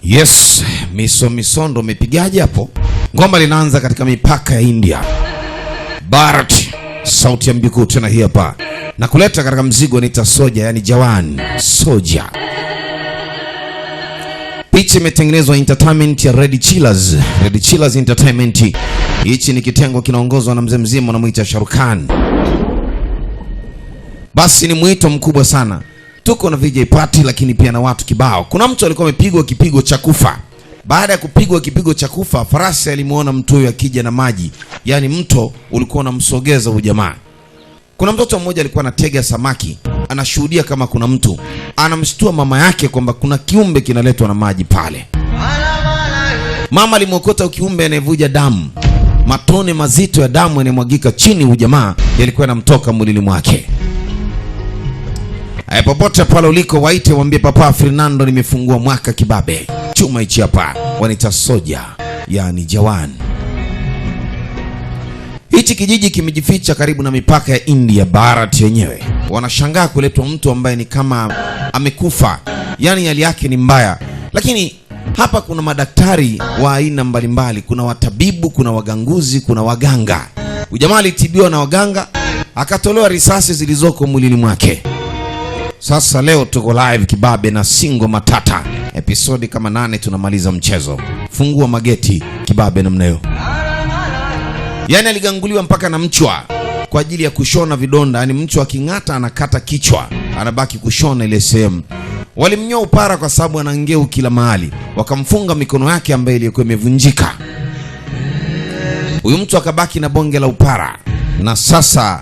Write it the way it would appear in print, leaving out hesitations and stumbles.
Yes, misondo umepigaje hapo? Ngoma linaanza katika mipaka ya India. Bharat, sauti ya mjukuu tena hii hapa. Na kuleta katika mzigo ni Soja, yani Jawan, Soja. Picha imetengenezwa entertainment ya Red Chillers. Red Chillers Entertainment. Hichi ni kitengo kinaongozwa na mzee mzima anamuita Shahrukh Khan. Basi ni mwito mkubwa sana. Tuko na VJ party lakini pia na watu kibao. Kuna mtu alikuwa amepigwa kipigo cha kufa. Baada ya kupigwa kipigo cha kufa, farasi alimuona mtu huyo akija na maji. Yaani mto ulikuwa unamsogeza huyu jamaa. Kuna mtoto mmoja alikuwa anatega samaki, anashuhudia kama kuna mtu. Anamshtua mama yake kwamba kuna kiumbe kinaletwa na maji pale. Mama alimwokota kiumbe anayevuja damu. Matone mazito ya damu yanamwagika chini, huyu jamaa yalikuwa yanamtoka mwilini mwake. Popote pale uliko waite waambie Papa Fernando nimefungua mwaka kibabe. Chuma hichi hapa wanaita Soja, yani Jawan. Hichi kijiji kimejificha karibu na mipaka ya India. Bharat yenyewe wanashangaa kuletwa mtu ambaye ni kama amekufa, yani hali yake ni mbaya. Lakini hapa kuna madaktari wa aina mbalimbali, kuna watabibu, kuna waganguzi, kuna waganga. Ujamaa alitibiwa na waganga, akatolewa risasi zilizoko mwilini mwake. Sasa leo tuko live kibabe na Singo Matata. Episodi kama 8 tunamaliza mchezo. Fungua mageti kibabe na mneo. Yani aliganguliwa mpaka na mchwa kwa ajili ya kushona vidonda. Yani mchwa aking'ata anakata kichwa, anabaki kushona ile sehemu. Walimnyoa upara kwa sababu ana ngeu kila mahali. Wakamfunga mikono yake ambayo ilikuwa imevunjika. Huyu mtu akabaki na bonge la upara. Na sasa